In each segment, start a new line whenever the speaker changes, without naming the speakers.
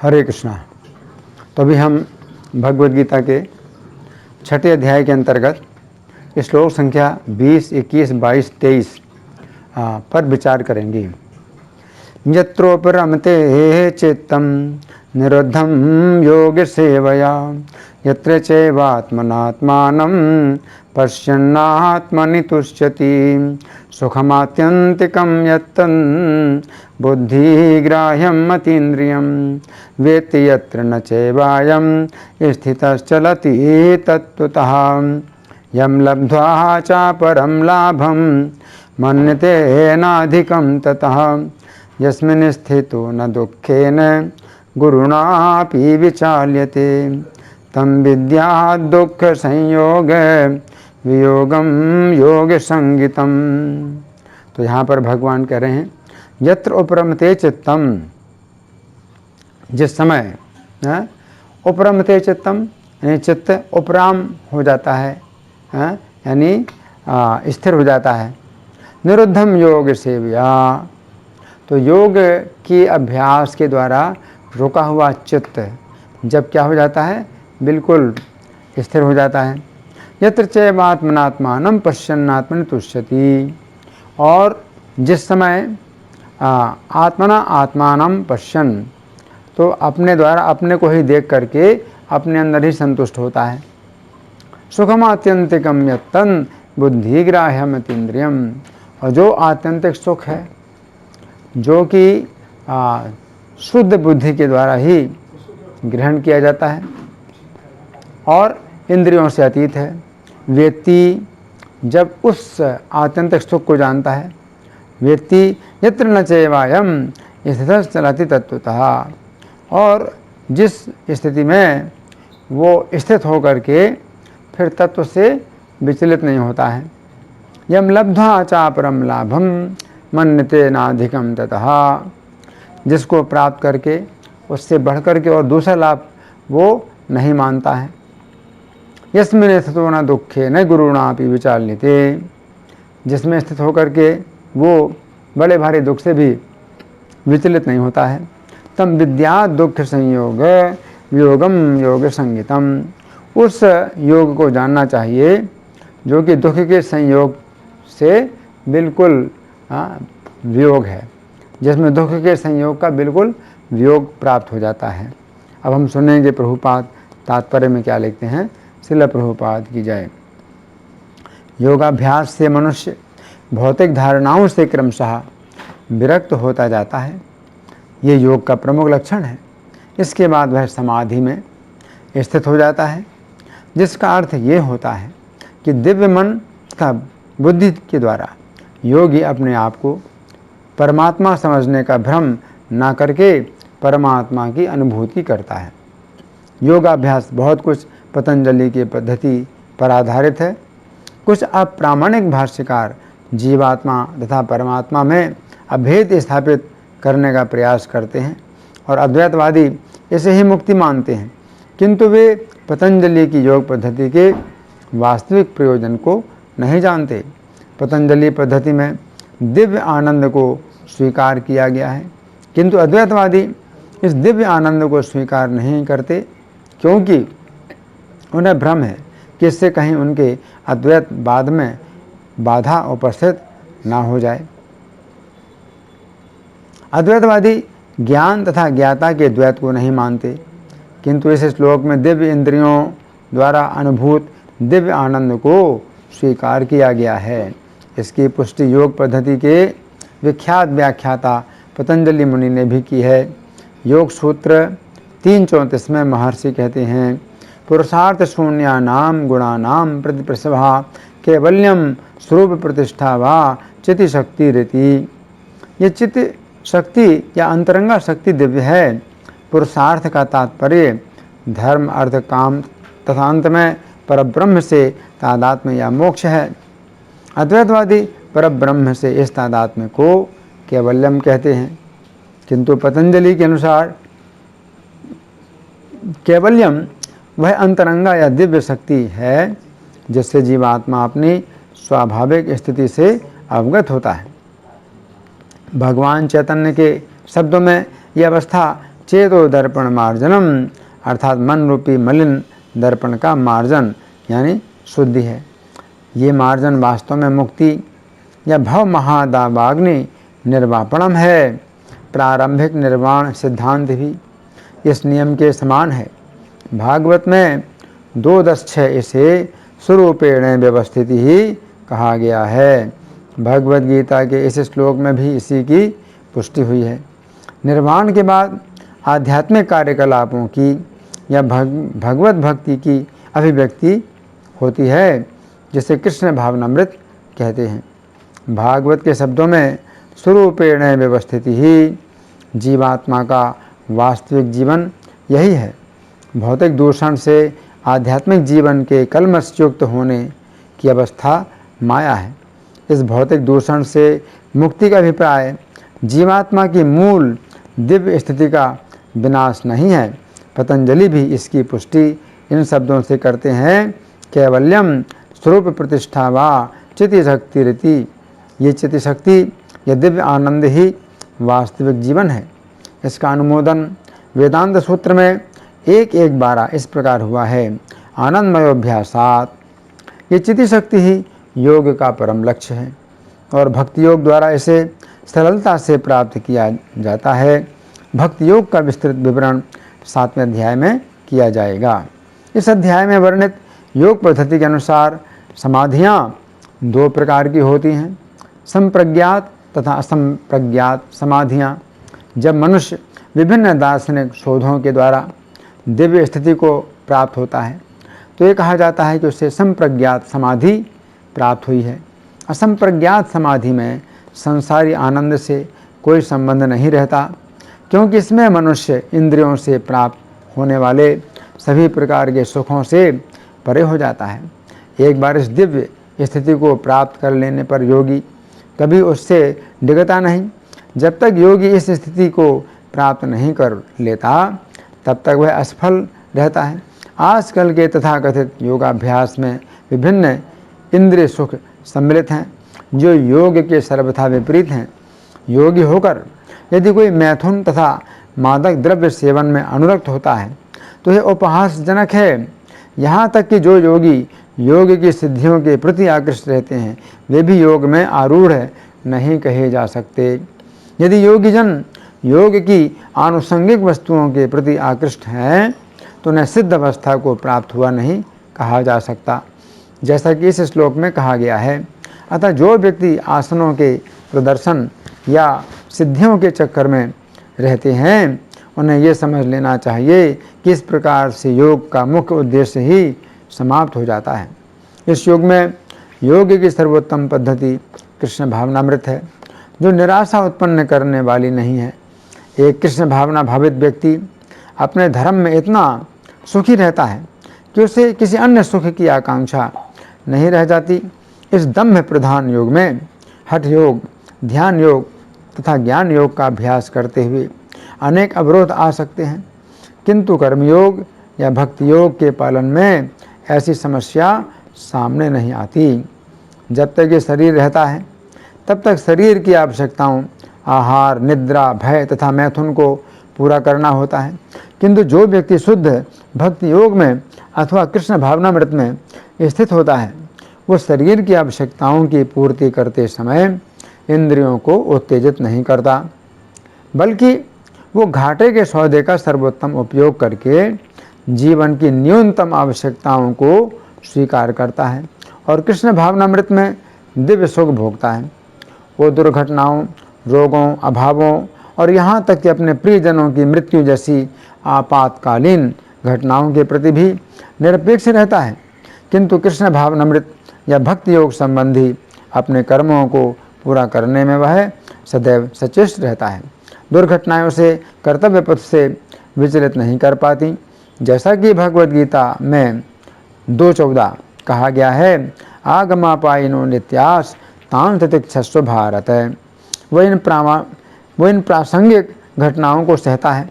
हरे कृष्णा। तो अभी हम भगवद गीता के 6ठे अध्याय के अंतर्गत श्लोक संख्या 20, 21, 22, 23 पर विचार करेंगे। यत्रोपरमते चित्तं निरुद्धं योग सेवया यत्र चैवात्मनात्मानं पश्यन्नात्मनि तुष्यति सुखमात्यन्तिकं यत्तन् बुद्धिग्राह्यम् अतीन्द्रियं वेत्ति यत्र न चैवायं स्थितश्चलति तत्त्वतः यं लब्ध्वा चापरं लाभं मन्यते नाधिकं ततः यस्मिन् स्थितो न दुःखेन गुरुणापि विचाल्यते तं विद्यात् दुःख संयोग वियोगम योग संगीतम। तो यहाँ पर भगवान कह रहे हैं यत्र उपरमते चित्तम, जिस समय उपरमते चित्तम यानी चित्त उपराम हो जाता है, यानी स्थिर हो जाता है। निरुद्धम योग सेवया, तो योग की अभ्यास के द्वारा रुका हुआ चित्त जब क्या हो जाता है, बिल्कुल स्थिर हो जाता है। यत्र चैवात्मनात्मानं पश्यन्नात्मनि तुष्यति, और जिस समय आत्मना आत्मानं पश्यन्, तो अपने द्वारा अपने को ही देख करके अपने अंदर ही संतुष्ट होता है। सुखमात्यंतिकम यत्तन् बुद्धिग्राह्यम् अतीन्द्रियम्, और जो आत्यंतिक सुख है जो कि शुद्ध बुद्धि के द्वारा ही ग्रहण किया जाता है और इंद्रियों से अतीत है। व्यक्ति जब उस आत्यंतिक सुख को जानता है, व्यक्ति यत्र न चैवायं स्थितश्चलति तत्त्वतः, और जिस स्थिति में वो स्थित होकर के फिर तत्व से विचलित नहीं होता है। यम लब्ध्वा चापरम लाभम मन्यते नाधिकम ततः, जिसको प्राप्त करके उससे बढ़कर के और दूसरा लाभ वो नहीं मानता है। यस्मिन् स्थितो न दुःखे न गुरुणापि विचाल्यते, जिसमें स्थित होकर के वो बड़े भारी दुख से भी विचलित नहीं होता है। तम विद्यात् दुःख संयोग वियोगम योग संगीतम, उस योग को जानना चाहिए जो कि दुख के संयोग से बिल्कुल वियोग है, जिसमें दुख के संयोग का बिल्कुल वियोग प्राप्त हो जाता है। अब हम सुनेंगे प्रभुपाद तात्पर्य में क्या लिखते हैं। श्रील प्रभुपाद की जय। योगाभ्यास से मनुष्य भौतिक धारणाओं से क्रमशः विरक्त होता जाता है, ये योग का प्रमुख लक्षण है। इसके बाद वह समाधि में स्थित हो जाता है, जिसका अर्थ ये होता है कि दिव्य मन का बुद्धि के द्वारा योगी अपने आप को परमात्मा समझने का भ्रम ना करके परमात्मा की अनुभूति करता है। योगाभ्यास बहुत कुछ पतंजलि की पद्धति पर आधारित है। कुछ अप्रामाणिक भाष्यकार जीवात्मा तथा परमात्मा में अभेद स्थापित करने का प्रयास करते हैं और अद्वैतवादी इसे ही मुक्ति मानते हैं, किंतु वे पतंजलि की योग पद्धति के वास्तविक प्रयोजन को नहीं जानते। पतंजलि पद्धति में दिव्य आनंद को स्वीकार किया गया है, किंतु अद्वैतवादी इस दिव्य आनंद को स्वीकार नहीं करते, क्योंकि उन्हें भ्रम है कि इससे कहीं उनके अद्वैत बाद में बाधा उपस्थित ना हो जाए। अद्वैतवादी ज्ञान तथा ज्ञाता के द्वैत को नहीं मानते, किंतु इस श्लोक में दिव्य इंद्रियों द्वारा अनुभूत दिव्य आनंद को स्वीकार किया गया है। इसकी पुष्टि योग पद्धति के विख्यात व्याख्याता पतंजलि मुनि ने भी की है। योग सूत्र 3:34 में महर्षि कहते हैं, पुरुषार्थ शून्यानाम गुणानाम प्रतिप्रसभा कैवल्यम स्वरूप प्रतिष्ठा वा चिति शक्ति रीति। ये चित्त शक्ति या अंतरंगा शक्ति दिव्य है। पुरुषार्थ का तात्पर्य धर्म अर्थ काम तथा अंत में परब्रह्म से तादात्म्य या मोक्ष है। अद्वैतवादी परब्रह्म से इस तादात्म्य को कैवल्यम कहते हैं, किंतु पतंजलि के अनुसार कैवल्यम वह अंतरंगा या दिव्य शक्ति है जिससे जीवात्मा अपनी स्वाभाविक स्थिति से अवगत होता है। भगवान चैतन्य के शब्दों में यह अवस्था चेतो दर्पण मार्जनम, अर्थात मन रूपी मलिन दर्पण का मार्जन यानी शुद्धि है। ये मार्जन वास्तव में मुक्ति या भव महादावाग्नि निर्वापणम है। प्रारंभिक निर्वाण सिद्धांत भी इस नियम के समान है। भागवत में 2.6 इसे स्वरूपेण व्यवस्थिति ही कहा गया है। भगवत गीता के इस श्लोक में भी इसी की पुष्टि हुई है। निर्वाण के बाद आध्यात्मिक कार्यकलापों की या भगवत भक्ति की अभिव्यक्ति होती है, जिसे कृष्ण भावनामृत कहते हैं। भागवत के शब्दों में स्वरूपेण व्यवस्थिति ही जीवात्मा का वास्तविक जीवन यही है। भौतिक दूषण से आध्यात्मिक जीवन के कलमशयुक्त होने की अवस्था माया है। इस भौतिक दूषण से मुक्ति का अभिप्राय जीवात्मा की मूल दिव्य स्थिति का विनाश नहीं है। पतंजलि भी इसकी पुष्टि इन शब्दों से करते हैं, कैवल्यम स्वरूप प्रतिष्ठा वा चिति शक्ति रीति। ये चिति शक्ति या दिव्य आनंद ही वास्तविक जीवन है। इसका अनुमोदन वेदांत सूत्र में 1:12 इस प्रकार हुआ है, आनंदमयोभ्यासात। ये चिति शक्ति ही योग का परम लक्ष्य है और भक्ति योग द्वारा इसे सरलता से प्राप्त किया जाता है। भक्ति योग का विस्तृत विवरण 7वें अध्याय में किया जाएगा। इस अध्याय में वर्णित योग पद्धति के अनुसार समाधियाँ 2 प्रकार की होती हैं, संप्रज्ञात तथा असंप्रज्ञात समाधियाँ। जब मनुष्य विभिन्न दार्शनिक शोधों के द्वारा दिव्य स्थिति को प्राप्त होता है तो ये कहा जाता है कि उसे संप्रज्ञात समाधि प्राप्त हुई है। असंप्रज्ञात समाधि में संसारी आनंद से कोई संबंध नहीं रहता, क्योंकि इसमें मनुष्य इंद्रियों से प्राप्त होने वाले सभी प्रकार के सुखों से परे हो जाता है। एक बार इस दिव्य स्थिति को प्राप्त कर लेने पर योगी कभी उससे डिगता नहीं। जब तक योगी इस स्थिति को प्राप्त नहीं कर लेता तब तक वह असफल रहता है। आजकल के तथाकथित योगाभ्यास में विभिन्न इंद्रिय सुख सम्मिलित हैं जो योग के सर्वथा विपरीत हैं। योगी होकर यदि कोई मैथुन तथा मादक द्रव्य सेवन में अनुरक्त होता है तो यह उपहासजनक है। यहाँ तक कि जो योगी योग की सिद्धियों के प्रति आकृष्ट रहते हैं वे भी योग में आरूढ़ नहीं कहे जा सकते। यदि योगीजन योग की आनुषंगिक वस्तुओं के प्रति आकृष्ट हैं तो उन्हें सिद्ध अवस्था को प्राप्त हुआ नहीं कहा जा सकता, जैसा कि इस श्लोक में कहा गया है। अतः जो व्यक्ति आसनों के प्रदर्शन या सिद्धियों के चक्कर में रहते हैं उन्हें ये समझ लेना चाहिए कि इस प्रकार से योग का मुख्य उद्देश्य ही समाप्त हो जाता है। इस योग में योग की सर्वोत्तम पद्धति कृष्ण भावनामृत है, जो निराशा उत्पन्न करने वाली नहीं है। एक कृष्ण भावना भावित व्यक्ति अपने धर्म में इतना सुखी रहता है कि उसे किसी अन्य सुख की आकांक्षा नहीं रह जाती। इस दम्भ प्रधान योग में हठ योग, ध्यान योग तथा ज्ञान योग का अभ्यास करते हुए अनेक अवरोध आ सकते हैं, किंतु कर्मयोग या भक्ति योग के पालन में ऐसी समस्या सामने नहीं आती। जब तक ये शरीर रहता है तब तक शरीर की आवश्यकताओं आहार, निद्रा, भय तथा मैथुन को पूरा करना होता है, किंतु जो व्यक्ति शुद्ध भक्ति योग में अथवा कृष्ण भावनामृत में स्थित होता है वो शरीर की आवश्यकताओं की पूर्ति करते समय इंद्रियों को उत्तेजित नहीं करता, बल्कि वो घाटे के सौदे का सर्वोत्तम उपयोग करके जीवन की न्यूनतम आवश्यकताओं को स्वीकार करता है और कृष्ण भावनामृत में दिव्य सुख भोगता है। वो दुर्घटनाओं, रोगों, अभावों और यहाँ तक कि अपने प्रियजनों की मृत्यु जैसी आपातकालीन घटनाओं के प्रति भी निरपेक्ष रहता है, किंतु कृष्ण भावनामृत या भक्ति योग संबंधी अपने कर्मों को पूरा करने में वह सदैव सचेष्ट रहता है। दुर्घटनाओं से कर्तव्य पथ से विचलित नहीं कर पाती, जैसा कि भगवद गीता में 2:14 कहा गया है, आगमापायिनो नित्यास तान तितिक्षस्व भारत। वो इन प्रासंगिक घटनाओं को सहता है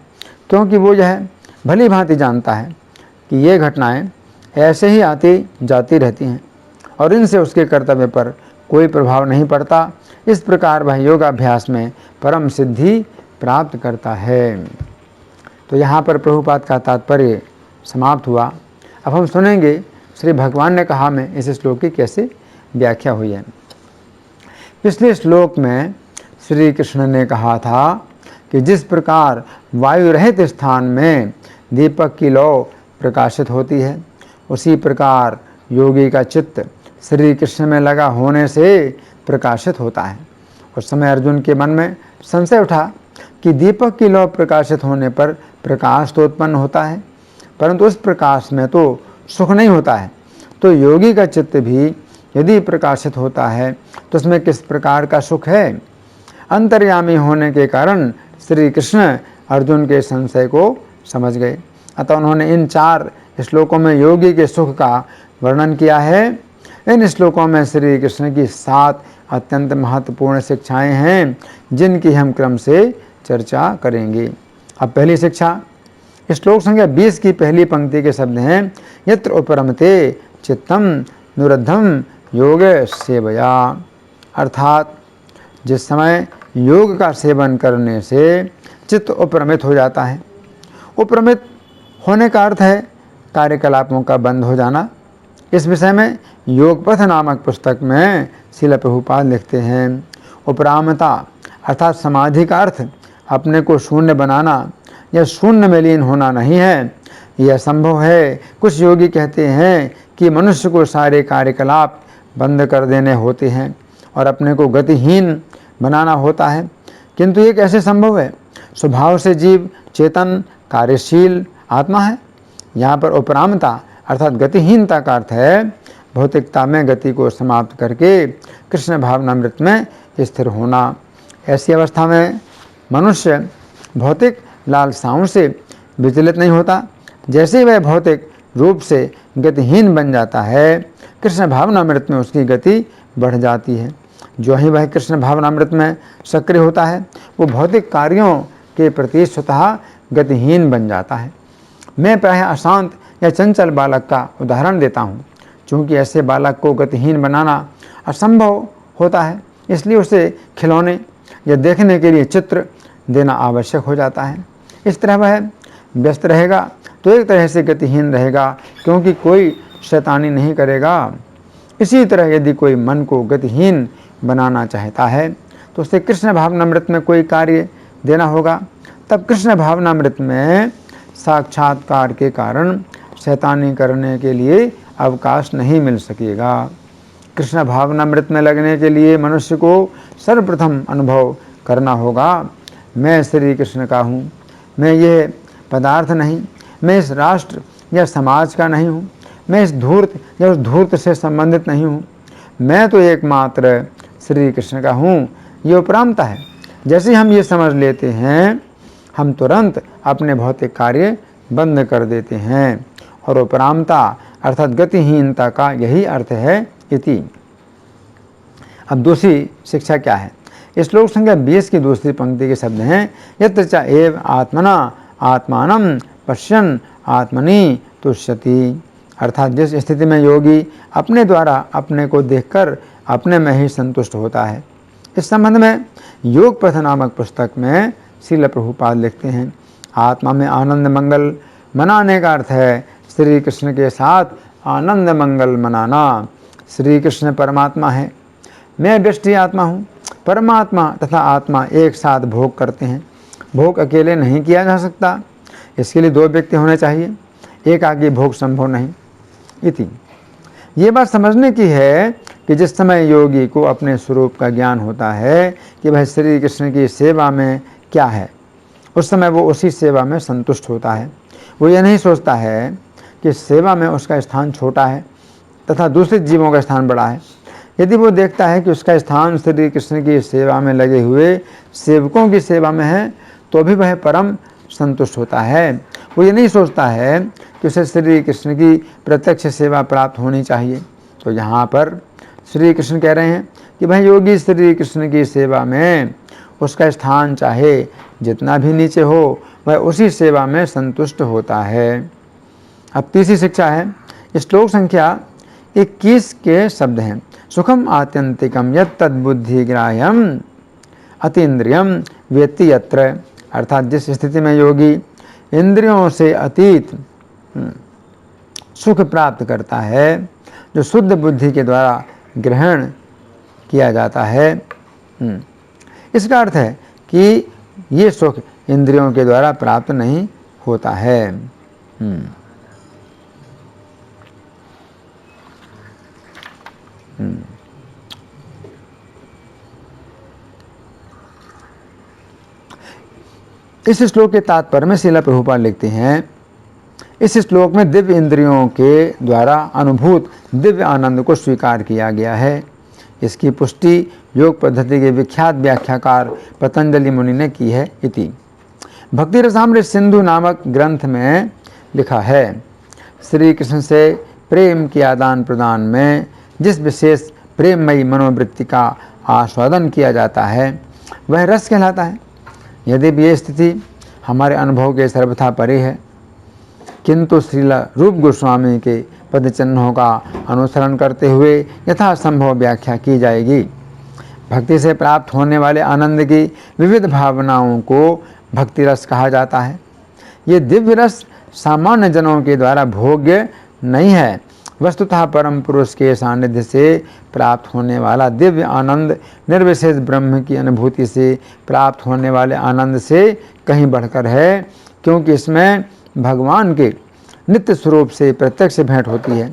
क्योंकि वो यह भली भांति जानता है कि ये घटनाएं ऐसे ही आती जाती रहती हैं और इनसे उसके कर्तव्य पर कोई प्रभाव नहीं पड़ता। इस प्रकार वह योगाभ्यास में परम सिद्धि प्राप्त करता है। तो यहाँ पर प्रभुपाद का तात्पर्य समाप्त हुआ। अब हम सुनेंगे श्री भगवान ने कहा में इस श्लोक की कैसे व्याख्या हुई है। पिछले श्लोक में श्री कृष्ण ने कहा था कि जिस प्रकार वायु रहित स्थान में दीपक की लौ प्रकाशित होती है, उसी प्रकार योगी का चित्त श्री कृष्ण में लगा होने से प्रकाशित होता है। उस समय अर्जुन के मन में संशय उठा कि दीपक की लौ प्रकाशित होने पर प्रकाश तो उत्पन्न होता है, परंतु उस प्रकाश में तो सुख नहीं होता है। तो योगी का चित्त भी यदि प्रकाशित होता है तो उसमें किस प्रकार का सुख है। अंतर्यामी होने के कारण श्री कृष्ण अर्जुन के संशय को समझ गए। अतः उन्होंने इन 4 श्लोकों में योगी के सुख का वर्णन किया है। इन श्लोकों में श्री कृष्ण की 7 अत्यंत महत्वपूर्ण शिक्षाएं हैं, जिनकी हम क्रम से चर्चा करेंगे। अब पहली शिक्षा, श्लोक संख्या 20 की पहली पंक्ति के शब्द हैं, यत्र उपरमते चित्तम नुरद्धम योग सेवया। अर्थात जिस समय योग का सेवन करने से चित्त उपरमित हो जाता है। उपरमित होने का अर्थ है कार्यकलापों का बंद हो जाना। इस विषय में योगपथ नामक पुस्तक में श्रील प्रभुपाद लिखते हैं, उपरामता अर्थात समाधि का अर्थ अपने को शून्य बनाना या शून्य में लीन होना नहीं है। यह संभव है। कुछ योगी कहते हैं कि मनुष्य को सारे कार्यकलाप बंद कर देने होते हैं और अपने को गतिहीन बनाना होता है, किंतु ये कैसे संभव है। स्वभाव से जीव चेतन कार्यशील आत्मा है। यहाँ पर उपरामता अर्थात गतिहीनता का अर्थ है भौतिकता में गति को समाप्त करके कृष्ण भावनामृत में स्थिर होना। ऐसी अवस्था में मनुष्य भौतिक लालसाओं से विचलित नहीं होता। जैसे वह भौतिक रूप से गतिहीन बन जाता है, कृष्ण भावनामृत में उसकी गति बढ़ जाती है। जो ही वह कृष्ण भावनामृत में सक्रिय होता है, वो भौतिक कार्यों के प्रति स्वतः गतिहीन बन जाता है। मैं प्रायः अशांत या चंचल बालक का उदाहरण देता हूँ। चूँकि ऐसे बालक को गतिहीन बनाना असंभव होता है, इसलिए उसे खिलौने या देखने के लिए चित्र देना आवश्यक हो जाता है। इस तरह वह व्यस्त रहेगा तो एक तरह से गतिहीन रहेगा, क्योंकि कोई शैतानी नहीं करेगा। इसी तरह यदि कोई मन को गतिहीन बनाना चाहता है तो उसे कृष्ण भावनामृत में कोई कार्य देना होगा। तब कृष्ण भावनामृत में साक्षात्कार के कारण शैतानी करने के लिए अवकाश नहीं मिल सकेगा। कृष्ण भावनामृत में लगने के लिए मनुष्य को सर्वप्रथम अनुभव करना होगा, मैं श्री कृष्ण का हूँ। मैं ये पदार्थ नहीं, मैं इस राष्ट्र या समाज का नहीं हूँ, मैं इस धूर्त या उस धूर्त से संबंधित नहीं हूँ। मैं तो एकमात्र श्री कृष्ण का हूँ। ये उपरामता है। जैसे हम ये समझ लेते हैं, हम तुरंत अपने भौतिक कार्य बंद कर देते हैं। और उपरामता अर्थात गतिहीनता का यही अर्थ है इति। अब दूसरी शिक्षा क्या है। श्लोक संख्या 20 की दूसरी पंक्ति के शब्द हैं, यत्र च एव आत्मना आत्मानं पश्यन् आत्मनि तुष्यति। अर्थात जिस स्थिति में योगी अपने द्वारा अपने को देखकर अपने में ही संतुष्ट होता है। इस संबंध में योग पथ नामक पुस्तक में श्रील प्रभुपाद लिखते हैं, आत्मा में आनंद मंगल मनाने का अर्थ है श्री कृष्ण के साथ आनंद मंगल मनाना। श्री कृष्ण परमात्मा है, मैं व्यष्टि आत्मा हूँ। परमात्मा तथा आत्मा एक साथ भोग करते हैं। भोग अकेले नहीं किया जा सकता, इसके लिए 2 व्यक्ति होने चाहिए। एकाकी भोग संभव नहीं इति। ये बात समझने की है कि जिस समय योगी को अपने स्वरूप का ज्ञान होता है कि वह श्री कृष्ण की सेवा में क्या है, उस समय वो उसी सेवा में संतुष्ट होता है। वो ये नहीं सोचता है कि सेवा में उसका स्थान छोटा है तथा दूसरे जीवों का स्थान बड़ा है। यदि वो देखता है कि उसका स्थान श्री कृष्ण की सेवा में लगे हुए सेवकों की सेवा में है, तो भी वह परम संतुष्ट होता है। वो ये नहीं सोचता है कि उसे श्री कृष्ण की प्रत्यक्ष सेवा प्राप्त होनी चाहिए। तो यहाँ पर श्री कृष्ण कह रहे हैं कि भाई योगी श्री कृष्ण की सेवा में उसका स्थान चाहे जितना भी नीचे हो, वह उसी सेवा में संतुष्ट होता है। अब तीसरी शिक्षा है, श्लोक संख्या 21 के शब्द हैं, सुखम आत्यंतिकम यत् तद्बुद्धिग्राह्यम अतीन्द्रियम वेत्ति यत्र। अर्थात जिस स्थिति में योगी इंद्रियों से अतीत सुख प्राप्त करता है, जो शुद्ध बुद्धि के द्वारा ग्रहण किया जाता है। इसका अर्थ है कि ये सुख इंद्रियों के द्वारा प्राप्त नहीं होता है। इस श्लोक के तात्पर्य में श्रील प्रभुपाद लिखते हैं, इस श्लोक में दिव्य इंद्रियों के द्वारा अनुभूत दिव्य आनंद को स्वीकार किया गया है। इसकी पुष्टि योग पद्धति के विख्यात व्याख्याकार पतंजलि मुनि ने की है। इति भक्ति रसामृत सिंधु नामक ग्रंथ में लिखा है, श्री कृष्ण से प्रेम के आदान प्रदान में जिस विशेष प्रेममयी मनोवृत्ति का आस्वादन किया जाता है वह रस कहलाता है। यदि ये स्थिति हमारे अनुभव के सर्वथा परे है, किंतु श्रील रूप गोस्वामी के पद चिन्हों का अनुसरण करते हुए यथासंभव व्याख्या की जाएगी। भक्ति से प्राप्त होने वाले आनंद की विविध भावनाओं को भक्ति रस कहा जाता है। ये दिव्य रस सामान्य जनों के द्वारा भोग्य नहीं है। वस्तुतः परम पुरुष के सानिध्य से प्राप्त होने वाला दिव्य आनंद निर्विशेष ब्रह्म की अनुभूति से प्राप्त होने वाले आनंद से कहीं बढ़कर है, क्योंकि इसमें भगवान के नित्य स्वरूप से प्रत्यक्ष भेंट होती है।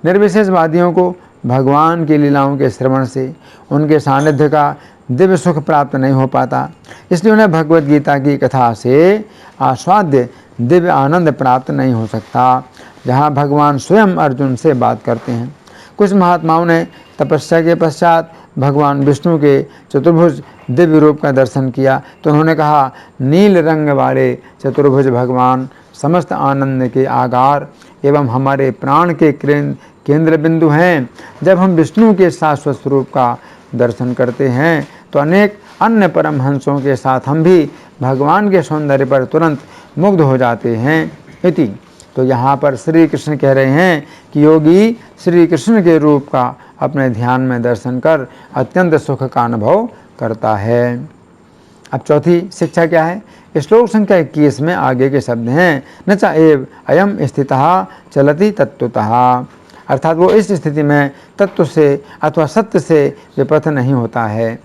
निर्विशेषवादियों को भगवान की लीलाओं के श्रवण से उनके सानिध्य का दिव्य सुख प्राप्त नहीं हो पाता, इसलिए उन्हें भगवत गीता की कथा से आस्वाद्य दिव्य आनंद प्राप्त नहीं हो सकता, जहाँ भगवान स्वयं अर्जुन से बात करते हैं। कुछ महात्माओं ने तपस्या के पश्चात भगवान विष्णु के चतुर्भुज दिव्य रूप का दर्शन किया तो उन्होंने कहा, नील रंग वाले चतुर्भुज भगवान समस्त आनंद के आगार एवं हमारे प्राण के केंद्र बिंदु हैं। जब हम विष्णु के शाश्वत स्वरूप का दर्शन करते हैं तो अनेक अन्य परमहंसों के साथ हम भी भगवान के सौंदर्य पर तुरंत मुग्ध हो जाते हैं। इति तो यहाँ पर श्री कृष्ण कह रहे हैं कि योगी श्री कृष्ण के रूप का अपने ध्यान में दर्शन कर अत्यंत सुख का अनुभव करता है। अब चौथी शिक्षा क्या है? श्लोक संख्या 21 में आगे के शब्द हैं, न च एव अयम स्थितः चलति तत्वतः, अर्थात वो इस स्थिति में तत्व से अथवा सत्य से विपथ नहीं होता है।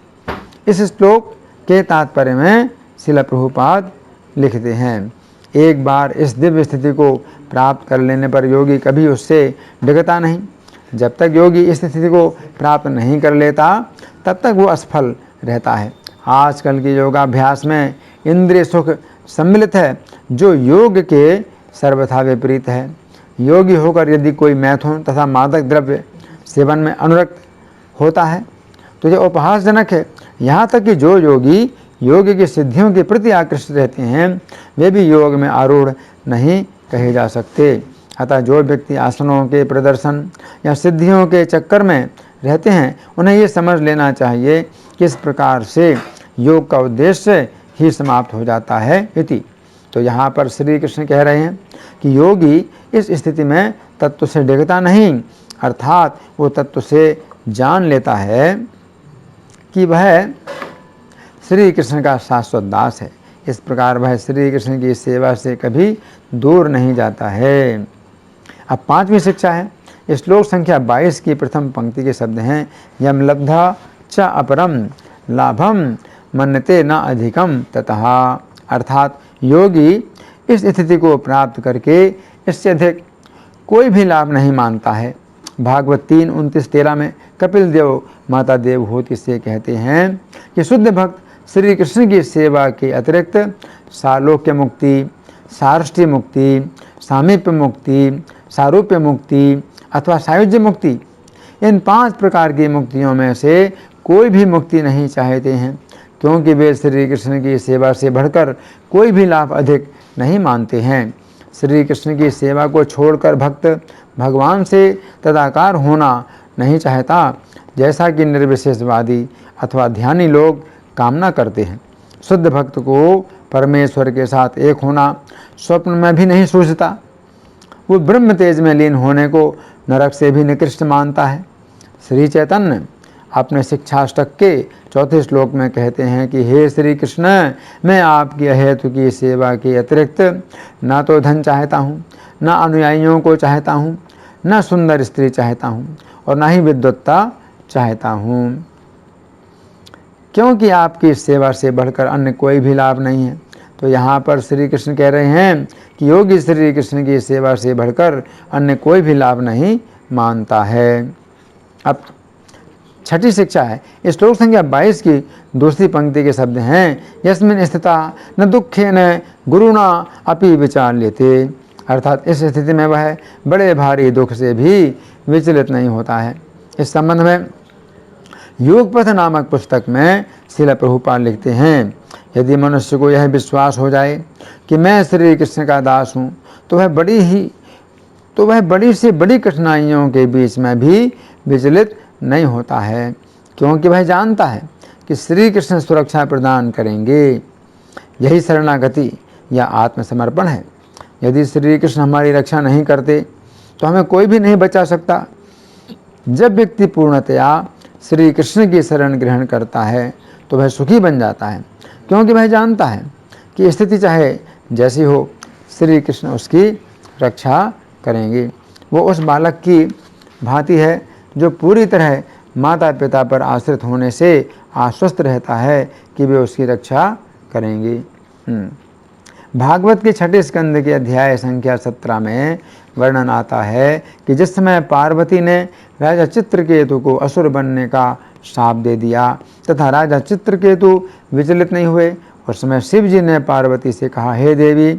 इस श्लोक के तात्पर्य में श्रील प्रभुपाद लिखते हैं, एक बार इस दिव्य स्थिति को प्राप्त कर लेने पर योगी कभी उससे डिगता नहीं। जब तक योगी इस स्थिति को प्राप्त नहीं कर लेता तब तक वो असफल रहता है। आजकल के योगाभ्यास में इंद्रिय सुख सम्मिलित है, जो योग के सर्वथा विपरीत है। योगी होकर यदि कोई मैथुन तथा मादक द्रव्य सेवन में अनुरक्त होता है तो यह उपहासजनक है। यहाँ तक कि जो योगी योग की सिद्धियों के प्रति आकृष्ट रहते हैं वे भी योग में आरूढ़ नहीं कहे जा सकते। अतः जो व्यक्ति आसनों के प्रदर्शन या सिद्धियों के चक्कर में रहते हैं उन्हें ये समझ लेना चाहिए कि इस प्रकार से योग का उद्देश्य ही समाप्त हो जाता है। इति तो यहाँ पर श्री कृष्ण कह रहे हैं कि योगी इस स्थिति में तत्व से डिगता नहीं, अर्थात वो तत्व से जान लेता है कि वह श्री कृष्ण का शाश्वत दास है। इस प्रकार वह श्री कृष्ण की सेवा से कभी दूर नहीं जाता है। अब पांचवी शिक्षा है। श्लोक संख्या 22 की प्रथम पंक्ति के शब्द हैं, यम लब्धा च अपरम लाभम मन्यते न अधिकम ततः, अर्थात योगी इस स्थिति को प्राप्त करके इससे अधिक कोई भी लाभ नहीं मानता है। भागवत 3:29-13 में कपिल देव माता देवहूति से कहते हैं कि शुद्ध भक्त श्री कृष्ण की सेवा के अतिरिक्त सालोक्य मुक्ति, सारष्टि मुक्ति, सामीप्य मुक्ति, सारूप्य मुक्ति अथवा सायुज्य मुक्ति, इन 5 प्रकार की मुक्तियों में से कोई भी मुक्ति नहीं चाहते हैं, क्योंकि वे श्री कृष्ण की सेवा से बढ़कर कोई भी लाभ अधिक नहीं मानते हैं। श्री कृष्ण की सेवा को छोड़कर भक्त भगवान से तदाकार होना नहीं चाहता, जैसा कि निर्विशेषवादी अथवा ध्यानी लोग कामना करते हैं। शुद्ध भक्त को परमेश्वर के साथ एक होना स्वप्न में भी नहीं सूझता। वो ब्रह्म तेज में लीन होने को नरक से भी निकृष्ट मानता है। श्री चैतन्य अपने शिक्षाष्टक के 4थे श्लोक में कहते हैं कि हे श्री कृष्ण, मैं आपकी अहेतु की सेवा के अतिरिक्त न तो धन चाहता हूँ, न अनुयायियों को चाहता हूँ, न सुंदर स्त्री चाहता हूँ और न ही विद्वत्ता चाहता हूँ, क्योंकि आपकी सेवा से बढ़कर अन्य कोई भी लाभ नहीं है। तो यहाँ पर श्री कृष्ण कह रहे हैं कि योगी श्री कृष्ण की सेवा से बढ़कर अन्य कोई भी लाभ नहीं मानता है। अब 6ठी शिक्षा है, श्लोक संख्या 22 की दूसरी पंक्ति के शब्द हैं, यस्मिन् स्थिता न दुखे न गुरुणा अपि विचाल्यते, अर्थात इस स्थिति में वह बड़े भारी दुख से भी विचलित नहीं होता है। इस संबंध में योगपथ नामक पुस्तक में श्रील प्रभुपाद लिखते हैं, यदि मनुष्य को यह विश्वास हो जाए कि मैं श्री कृष्ण का दास हूँ तो वह बड़ी से बड़ी कठिनाइयों के बीच में भी विचलित नहीं होता है, क्योंकि वह जानता है कि श्री कृष्ण सुरक्षा प्रदान करेंगे। यही शरणागति या आत्मसमर्पण है। यदि श्री कृष्ण हमारी रक्षा नहीं करते तो हमें कोई भी नहीं बचा सकता। जब व्यक्ति पूर्णतया श्री कृष्ण की शरण ग्रहण करता है तो वह सुखी बन जाता है, क्योंकि वह जानता है कि स्थिति चाहे जैसी हो, श्री कृष्ण उसकी रक्षा करेंगे। वो उस बालक की भांति है जो पूरी तरह माता पिता पर आश्रित होने से आश्वस्त रहता है कि वे उसकी रक्षा करेंगे। भागवत के 6ठे स्कंद के अध्याय संख्या 17 में वर्णन आता है कि जिस समय पार्वती ने राजा चित्रकेतु को असुर बनने का शाप दे दिया तथा राजा चित्रकेतु विचलित नहीं हुए, उस समय शिव जी ने पार्वती से कहा, हे देवी,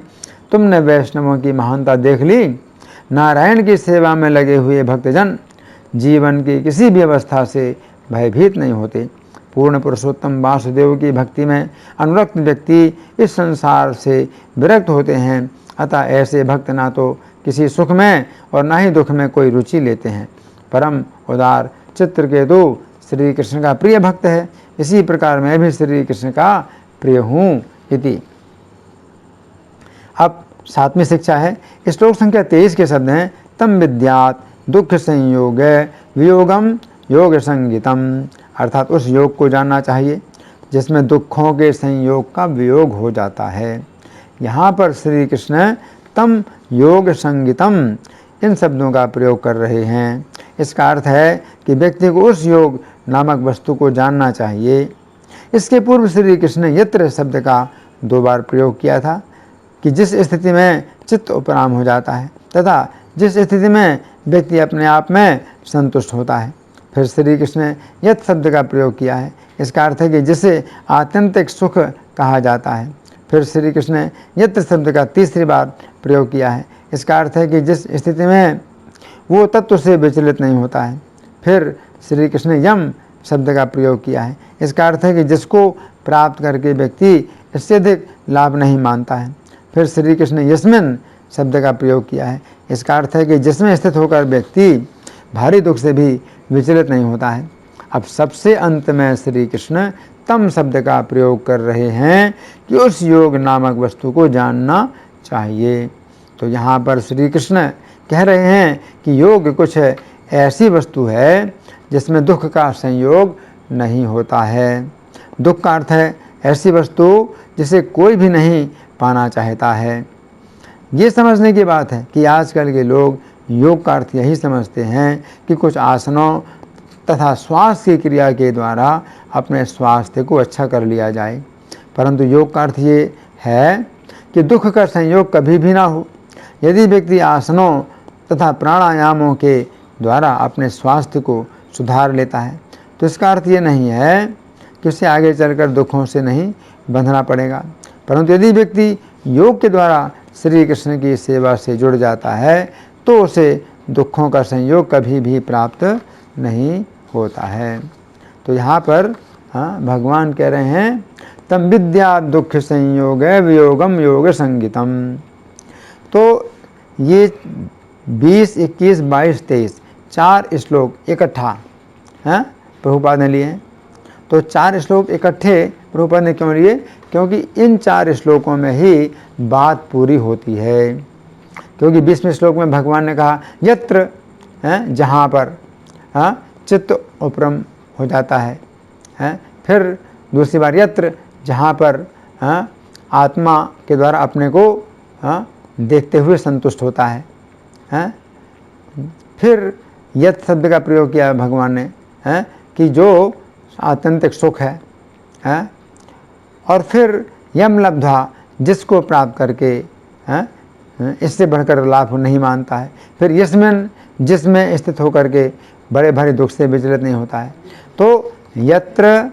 तुमने वैष्णवों की महानता देख ली। नारायण की सेवा में लगे हुए भक्तजन जीवन की किसी भी अवस्था से भयभीत नहीं होते। पूर्ण पुरुषोत्तम वासुदेव की भक्ति में अनुरक्त व्यक्ति इस संसार से विरक्त होते हैं। अतः ऐसे भक्त ना तो किसी सुख में और ना ही दुख में कोई रुचि लेते हैं। परम उदार चित्रकेतु श्री कृष्ण का प्रिय भक्त है, इसी प्रकार मैं भी श्री कृष्ण का प्रिय हूँ इति। अब 7वीं शिक्षा है, श्लोक संख्या 23 के शब्द हैं, तम विद्यात दुख संयोग वियोगम योग संगीतम, अर्थात उस योग को जानना चाहिए जिसमें दुखों के संयोग का वियोग हो जाता है। यहाँ पर श्री कृष्ण तम योग संगीतम इन शब्दों का प्रयोग कर रहे हैं। इसका अर्थ है कि व्यक्ति को उस योग नामक वस्तु को जानना चाहिए। इसके पूर्व श्री कृष्ण ने यत्र शब्द का 2 बार प्रयोग किया था कि जिस स्थिति में चित्त उपराम हो जाता है तथा जिस स्थिति में व्यक्ति अपने आप में संतुष्ट होता है। फिर श्री कृष्ण ने यत् शब्द का प्रयोग किया है। इसका अर्थ है कि जिसे आत्यंतिक सुख कहा जाता है। फिर श्री कृष्ण ने यत्र शब्द का 3री बार प्रयोग किया है। इसका अर्थ है कि जिस स्थिति में वो तत्व से विचलित नहीं होता है। फिर श्री कृष्ण ने यम शब्द का प्रयोग किया है। इसका अर्थ है कि जिसको प्राप्त करके व्यक्ति इससे अधिक लाभ नहीं मानता है। फिर श्री कृष्ण ने यस्मिन शब्द का प्रयोग किया है। इसका अर्थ है कि जिसमें स्थित होकर व्यक्ति भारी दुख से भी विचलित नहीं होता है। अब सबसे अंत में श्री कृष्ण तम शब्द का प्रयोग कर रहे हैं कि उस योग नामक वस्तु को जानना चाहिए। तो यहाँ पर श्री कृष्ण कह रहे हैं कि योग कुछ ऐसी वस्तु है जिसमें दुख का संयोग नहीं होता है। दुख का अर्थ है ऐसी वस्तु जिसे कोई भी नहीं पाना चाहता है। ये समझने की बात है कि आजकल के लोग योग का अर्थ यही समझते हैं कि कुछ आसनों तथा श्वास की क्रिया के द्वारा अपने स्वास्थ्य को अच्छा कर लिया जाए, परंतु योग का अर्थ ये है कि दुख का संयोग कभी भी ना हो। यदि व्यक्ति आसनों तथा प्राणायामों के द्वारा अपने स्वास्थ्य को सुधार लेता है तो इसका अर्थ ये नहीं है कि उसे आगे चलकर दुखों से नहीं बंधना पड़ेगा, परंतु यदि व्यक्ति योग के द्वारा श्री कृष्ण की सेवा से जुड़ जाता है तो उसे दुखों का संयोग कभी भी प्राप्त नहीं होता है। तो यहाँ पर भगवान कह रहे हैं तम विद्या दुख संयोग वियोगम योग संगीतम। तो ये 20, 21, 22, 23 4 श्लोक इकट्ठा प्रभुपाद ने लिए हैं। तो 4 श्लोक इकट्ठे प्रभुपाद ने क्यों लिए? क्योंकि इन 4 श्लोकों में ही बात पूरी होती है। क्योंकि 20वें श्लोक में भगवान ने कहा यत्र जहाँ पर चित्त उपरम हो जाता है, हैं? फिर दूसरी बार यत्र, जहाँ पर आत्मा के द्वारा अपने को देखते हुए संतुष्ट होता है, हैं? फिर यत् शब्द का प्रयोग किया भगवान ने, हैं? कि जो आत्यंतिक सुख है, हैं? और फिर यम लब्धा, जिसको प्राप्त करके इससे बढ़कर लाभ नहीं मानता है। फिर यस्मिन, जिसमें स्थित होकर के बड़े भारी दुख से विचलित नहीं होता है। तो यत्र,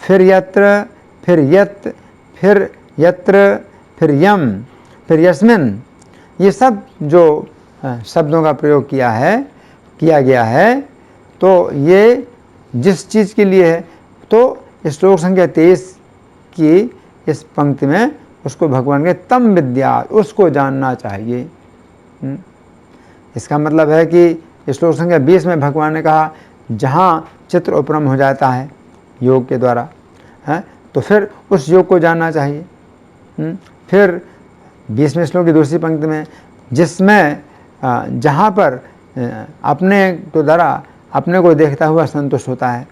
फिर यत्र, फिर यत्, फिर यत्र, फिर यम, फिर यस्मिन, ये सब जो शब्दों का प्रयोग किया गया है, तो ये जिस चीज़ के लिए है, तो श्लोक संख्या 23 की इस पंक्ति में उसको भगवान के तम विद्या, उसको जानना चाहिए। इसका मतलब है कि श्लोक संख्या 20 में भगवान ने कहा जहाँ चित्र उपरम हो जाता है योग के द्वारा, है, तो फिर उस योग को जानना चाहिए। फिर 20वें श्लोक की दूसरी पंक्ति में, जिसमें जहाँ पर अपने के द्वारा अपने को देखता हुआ संतुष्ट होता है,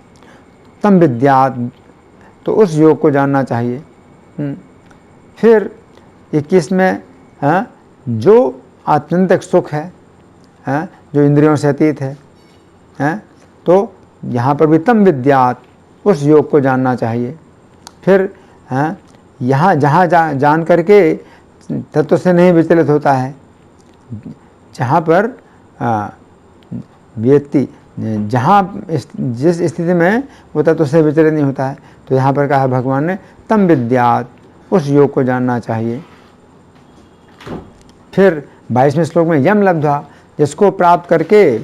तम विद्यात, तो उस योग को जानना चाहिए। फिर 21 में जो आत्यंतिक सुख है, जो इंद्रियों से अतीत है, तो यहाँ पर भी तम विद्यात, उस योग को जानना चाहिए। फिर यहाँ जहाँ जान करके तत्व से नहीं विचलित होता है, जहाँ पर व्यक्ति जहाँ जिस स्थिति में वो तत्व से विचलित नहीं होता है, तो यहाँ पर कहा भगवान ने तम विद्यात, उस योग को जानना चाहिए। फिर 22वें श्लोक में यम लब्धा, जिसको प्राप्त करके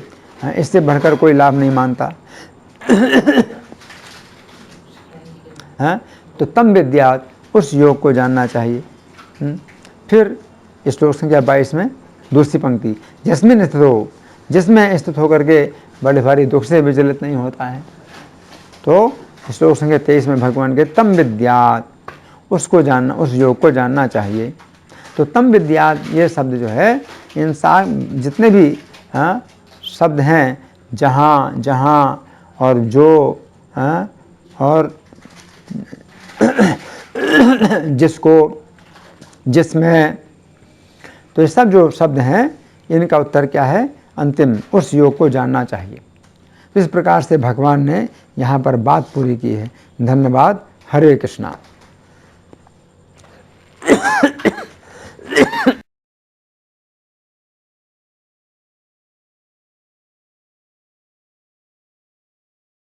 इससे बढ़कर कोई लाभ नहीं मानता, तो तम विद्यात, उस योग को जानना चाहिए। फिर श्लोक संख्या 22 में दूसरी पंक्ति, जिसमें स्थित हो, जिसमें स्थित होकर के बड़े भारी दुख से विचलित नहीं होता है, तो श्लोक संख्या 23 में भगवान के तम विद्यात, उसको जानना, उस योग को जानना चाहिए। तो तम विद्यात, ये शब्द जो है, इन जितने भी शब्द हैं, जहाँ जहाँ और जो, और जिसको, जिसमें, तो ये सब जो शब्द हैं, इनका उत्तर क्या है? अंतिम, उस योग को जानना चाहिए। इस प्रकार से भगवान ने यहाँ पर बात पूरी की है। धन्यवाद। हरे कृष्णा।